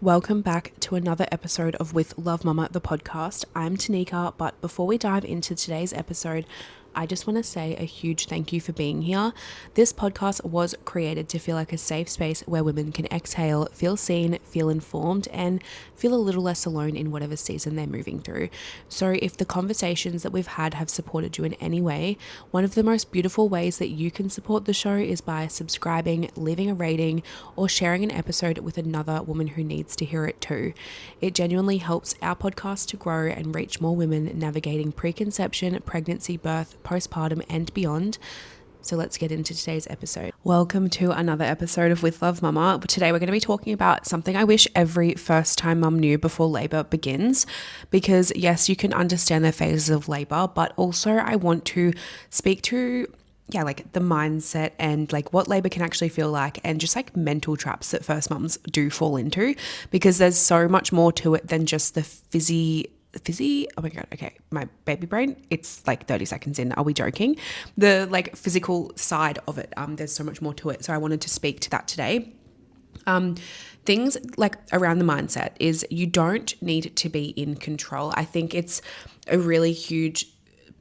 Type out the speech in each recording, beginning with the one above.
Welcome back to another episode of With Love Mama, the podcast. I'm Tanika, but before we dive into today's episode, I just want to say a huge thank you for being here. This podcast was created to feel like a safe space where women can exhale, feel seen, feel informed, and feel a little less alone in whatever season they're moving through. So if the conversations that we've had have supported you in any way, one of the most beautiful ways that you can support the show is by subscribing, leaving a rating, or sharing an episode with another woman who needs to hear it too. It genuinely helps our podcast to grow and reach more women navigating preconception, pregnancy, birth, postpartum, and beyond. So let's get into today's episode. Welcome to another episode of With Love Mama. Today we're going to be talking about something I wish every first-time mum knew before labor begins, because yes, you can understand the phases of labor, but also I want to speak to like the mindset and like what labor can actually feel like, and just like mental traps that first mums do fall into, because there's so much more to it than just the oh my god, okay, my baby brain, it's like 30 seconds in, are we joking? The like physical side of it, there's so much more to it, so I wanted to speak to that today. Things like around the mindset is you don't need to be in control. I think it's a really huge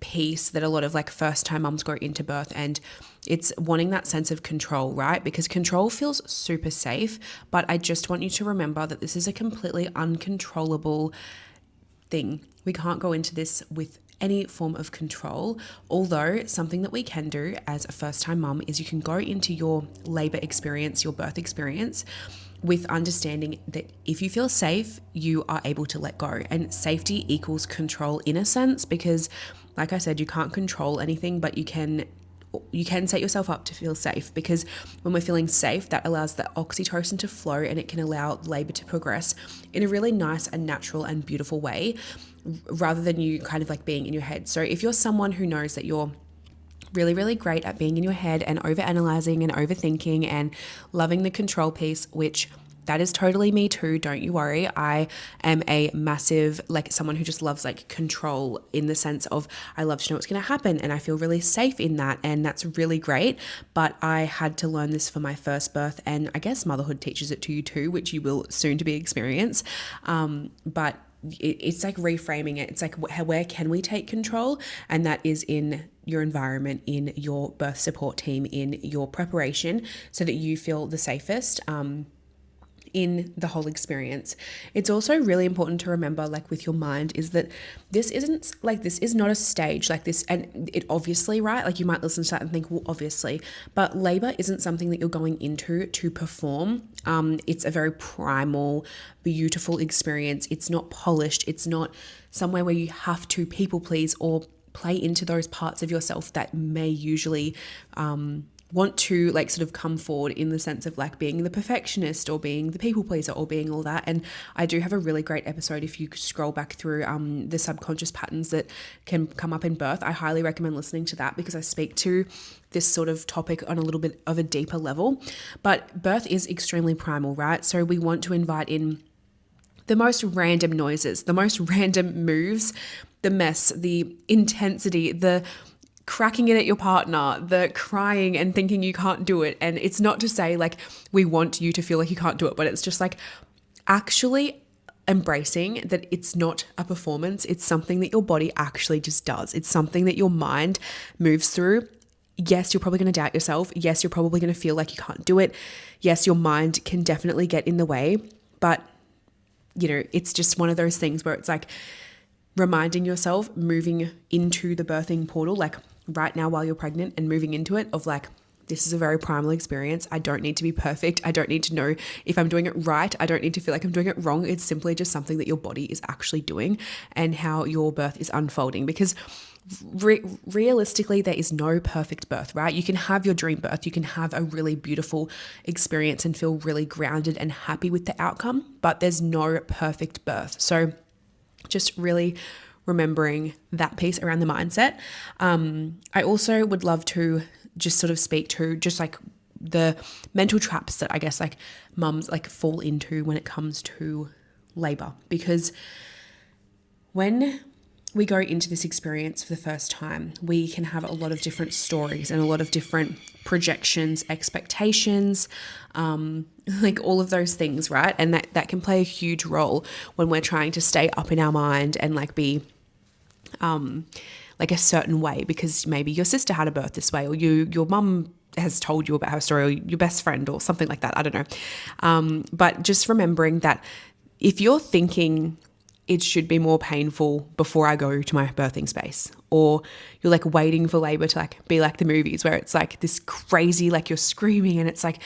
piece that a lot of like first time mums go into birth, and it's wanting that sense of control, right? Because control feels super safe, but I just want you to remember that this is a completely uncontrollable thing. We can't go into this with any form of control, although something that we can do as a first-time mum is you can go into your labor experience, your birth experience, with understanding that if you feel safe, you are able to let go. And safety equals control in a sense, because like I said, you can't control anything, but you can set yourself up to feel safe, because when we're feeling safe, that allows the oxytocin to flow, and it can allow labor to progress in a really nice and natural and beautiful way, rather than you kind of like being in your head. So if you're someone who knows that you're really, really great at being in your head and overanalyzing and overthinking and loving the control piece, which that is totally me too, don't you worry. I am a massive, like someone who just loves like control, in the sense of I love to know what's going to happen, and I feel really safe in that, and that's really great. But I had to learn this for my first birth, and I guess motherhood teaches it to you too, which you will soon to be experience. But it's like reframing it. It's like, where can we take control? And that is in your environment, in your birth support team, in your preparation, so that you feel the safest in the whole experience. It's also really important to remember, like with your mind, is that this is not a stage like this. And it obviously, right? Like you might listen to that and think, well, obviously, but labor isn't something that you're going into to perform. It's a very primal, beautiful experience. It's not polished. It's not somewhere where you have to people please or play into those parts of yourself that may usually, want to like sort of come forward in the sense of like being the perfectionist or being the people pleaser or being all that. And I do have a really great episode, if you scroll back through the subconscious patterns that can come up in birth. I highly recommend listening to that, because I speak to this sort of topic on a little bit of a deeper level. But birth is extremely primal, right? So we want to invite in the most random noises, the most random moves, the mess, the intensity, the cracking it at your partner, the crying and thinking you can't do it. And it's not to say like we want you to feel like you can't do it, but it's just like actually embracing that it's not a performance. It's something that your body actually just does. It's something that your mind moves through. Yes, you're probably going to doubt yourself. Yes, you're probably going to feel like you can't do it. Yes, your mind can definitely get in the way, but you know, it's just one of those things where it's like reminding yourself, moving into the birthing portal, like right now while you're pregnant, and moving into it of like, this is a very primal experience. I don't need to be perfect. I don't need to know if I'm doing it right. I don't need to feel like I'm doing it wrong. It's simply just something that your body is actually doing, and how your birth is unfolding. Because realistically, there is no perfect birth, right? You can have your dream birth. You can have a really beautiful experience and feel really grounded and happy with the outcome, but there's no perfect birth. So just really remembering that piece around the mindset. I also would love to just sort of speak to just like the mental traps that I guess like mums like fall into when it comes to labor. Because when we go into this experience for the first time, we can have a lot of different stories and a lot of different projections, expectations, like all of those things, right? And that can play a huge role when we're trying to stay up in our mind and like be like a certain way, because maybe your sister had a birth this way, or your mum has told you about her story, or your best friend or something like that. I don't know. But just remembering that if you're thinking it should be more painful before I go to my birthing space, or you're like waiting for labor to like be like the movies where it's like this crazy, like you're screaming and it's like,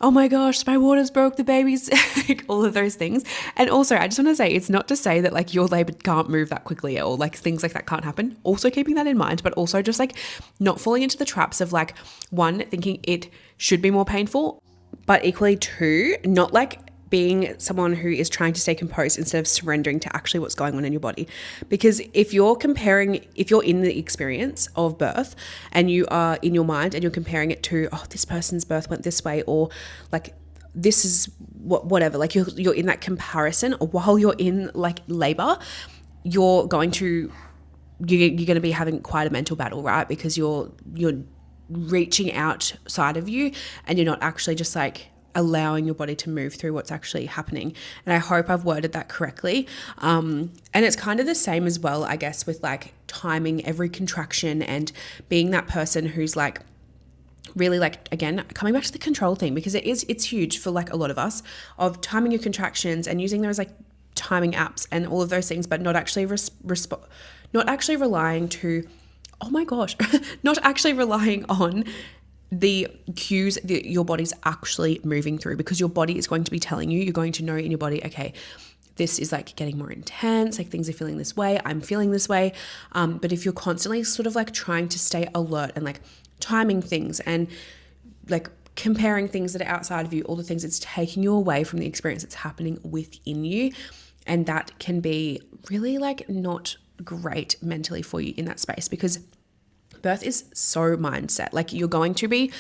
oh my gosh, my waters broke, the babies, like all of those things. And also, I just want to say, it's not to say that like your labor can't move that quickly or like things like that can't happen. Also keeping that in mind, but also just like not falling into the traps of like, one, thinking it should be more painful, but equally two, not like being someone who is trying to stay composed instead of surrendering to actually what's going on in your body. Because if you're in the experience of birth and you are in your mind and you're comparing it to, oh, this person's birth went this way, or like this is whatever, like you're in that comparison, or while you're in like labor, you're going to be having quite a mental battle, right? Because you're reaching outside of you and you're not actually just like allowing your body to move through what's actually happening. And I hope I've worded that correctly. And it's kind of the same as well, I guess, with like timing every contraction and being that person who's like really like, again, coming back to the control thing, because it's huge for like a lot of us, of timing your contractions and using those like timing apps and all of those things, but not actually not actually relying to, oh my gosh, not actually relying on the cues that your body's actually moving through, because your body is going to be telling you, you're going to know in your body, okay, this is like getting more intense, like things are feeling this way, I'm feeling this way. But if you're constantly sort of like trying to stay alert and like timing things and like comparing things that are outside of you, all the things, it's taking you away from the experience that's happening within you. And that can be really like not great mentally for you in that space, because birth is so mindset. Like you're going to be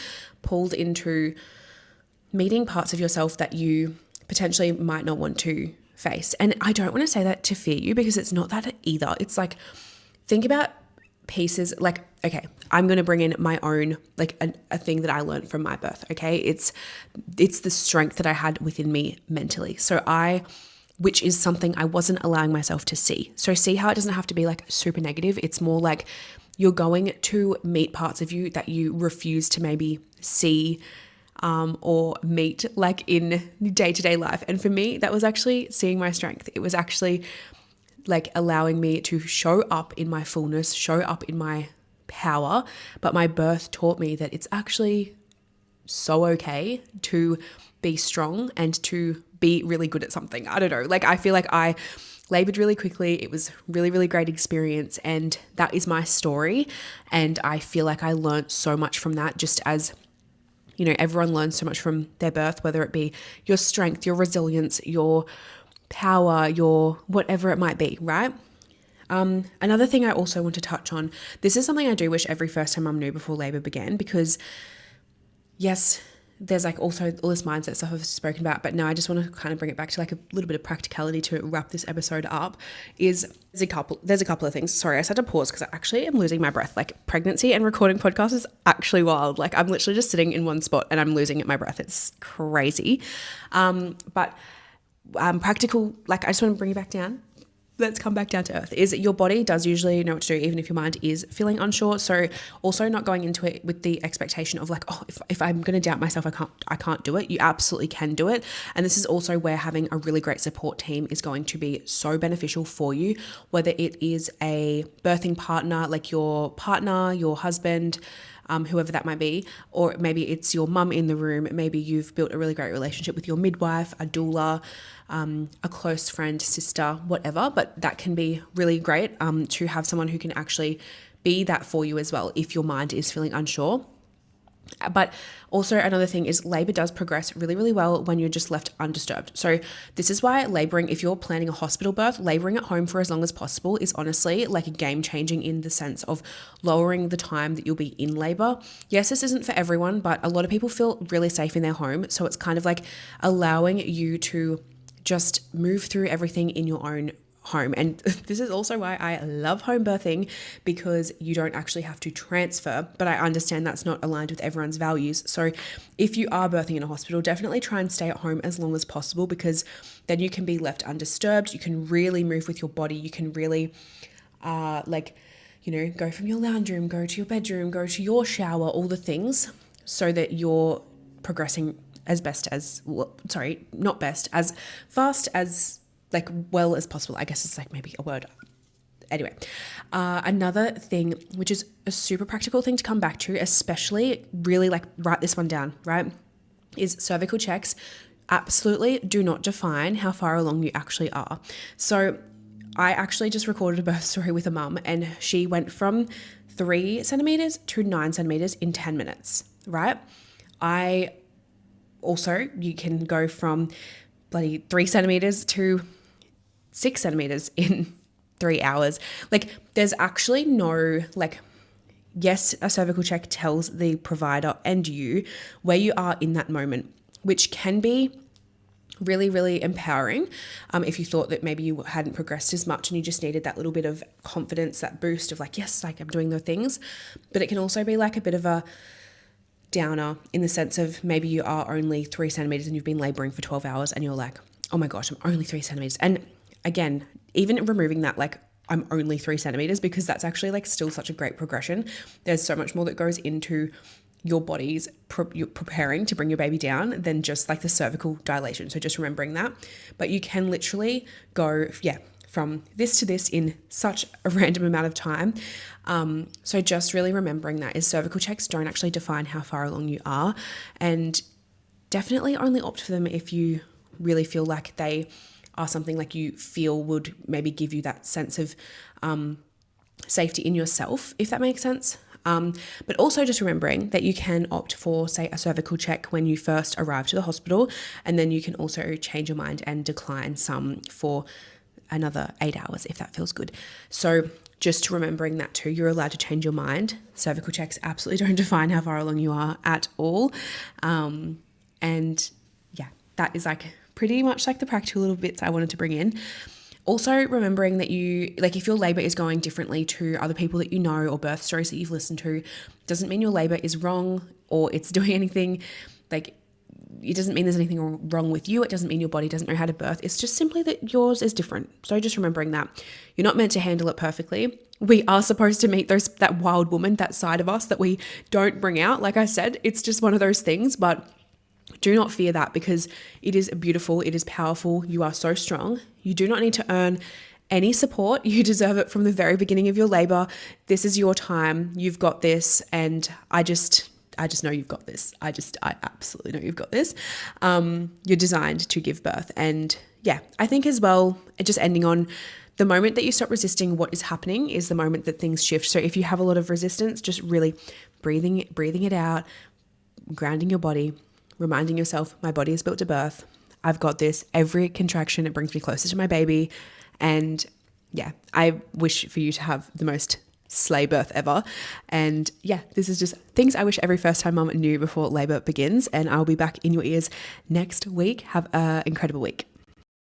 pulled into meeting parts of yourself that you potentially might not want to face. And I don't want to say that to fear you, because it's not that either. It's like, think about pieces like, okay, I'm going to bring in my own, like a thing that I learned from my birth. Okay. It's the strength that I had within me mentally. Which is something I wasn't allowing myself to see. So see how it doesn't have to be like super negative. It's more like you're going to meet parts of you that you refuse to maybe see or meet like in day-to-day life. And for me, that was actually seeing my strength. It was actually like allowing me to show up in my fullness, show up in my power. But my birth taught me that it's actually so okay to be strong and to be really good at something. I don't know. Like I feel like I labored really quickly. It was really, really great experience. And that is my story. And I feel like I learned so much from that, just as, you know, everyone learns so much from their birth, whether it be your strength, your resilience, your power, your whatever it might be, right? Another thing I also want to touch on, this is something I do wish every first time mum knew before labor began, because yes, there's like also all this mindset stuff I've spoken about, but now I just want to kind of bring it back to like a little bit of practicality to wrap this episode up. There's a couple of things. Sorry, I had to pause because I actually am losing my breath. Like pregnancy and recording podcasts is actually wild. Like I'm literally just sitting in one spot and I'm losing my breath. It's crazy. But practical, like I just want to bring you back down. Let's come back down to earth, is your body does usually know what to do, even if your mind is feeling unsure. So also not going into it with the expectation of like, oh, if I'm going to doubt myself, I can't do it. You absolutely can do it. And this is also where having a really great support team is going to be so beneficial for you, whether it is a birthing partner, like your partner, your husband, whoever that might be, or maybe it's your mum in the room. Maybe you've built a really great relationship with your midwife, a doula, a close friend, sister, whatever. But that can be really great to have someone who can actually be that for you as well if your mind is feeling unsure. But also another thing is labor does progress really, really well when you're just left undisturbed. So this is why laboring, if you're planning a hospital birth, laboring at home for as long as possible is honestly like a game changing in the sense of lowering the time that you'll be in labor. Yes, this isn't for everyone, but a lot of people feel really safe in their home. So it's kind of like allowing you to just move through everything in your own home. And this is also why I love home birthing, because you don't actually have to transfer, but I understand that's not aligned with everyone's values. So if you are birthing in a hospital, definitely try and stay at home as long as possible, because then you can be left undisturbed. You can really move with your body. You can really go from your lounge room, go to your bedroom, go to your shower, all the things, so that you're progressing as fast as well as possible. I guess it's maybe a word. Anyway, another thing, which is a super practical thing to come back to, especially really write this one down, right? Is cervical checks absolutely do not define how far along you actually are. So I actually just recorded a birth story with a mum, and she went from 3 centimeters to 9 centimeters in 10 minutes, right? You can go from 3 centimeters to 6 centimeters in 3 hours. There's actually no, yes, a cervical check tells the provider and you where you are in that moment, which can be really, really empowering. If you thought that maybe you hadn't progressed as much and you just needed that little bit of confidence, that boost of yes, I'm doing the things. But it can also be a bit of a downer, in the sense of maybe you are only 3 centimeters and you've been laboring for 12 hours and you're like, oh my gosh, I'm only 3 centimeters. And again, even removing that, I'm only 3 centimeters, because that's actually still such a great progression. There's so much more that goes into your body's preparing to bring your baby down than just the cervical dilation. So just remembering that. But you can literally go, from this to this in such a random amount of time. So just really remembering that is cervical checks don't actually define how far along you are, and definitely only opt for them if you really feel like they are something you feel would maybe give you that sense of safety in yourself, if that makes sense. But also just remembering that you can opt for, say, a cervical check when you first arrive to the hospital, and then you can also change your mind and decline some for another 8 hours if that feels good. So just remembering that too, you're allowed to change your mind. Cervical checks absolutely don't define how far along you are at all. And yeah, that is pretty much the practical little bits I wanted to bring in. Also remembering that you, if your labor is going differently to other people that you know, or birth stories that you've listened to, doesn't mean your labor is wrong or it's doing anything. It doesn't mean there's anything wrong with you. It doesn't mean your body doesn't know how to birth. It's just simply that yours is different. So just remembering that you're not meant to handle it perfectly. We are supposed to meet that wild woman, that side of us that we don't bring out. Like I said, it's just one of those things, but do not fear that, because it is beautiful. It is powerful. You are so strong. You do not need to earn any support. You deserve it from the very beginning of your labor. This is your time. You've got this. And I just know you've got this. I absolutely know you've got this. You're designed to give birth. And yeah, I think as well, just ending on the moment that you stop resisting what is happening is the moment that things shift. So if you have a lot of resistance, just really breathing it out, grounding your body, reminding yourself, my body is built to birth. I've got this. Every contraction, it brings me closer to my baby. And yeah, I wish for you to have the most slay birth ever. And yeah, this is just things I wish every first time mum knew before labor begins. And I'll be back in your ears next week. Have an incredible week.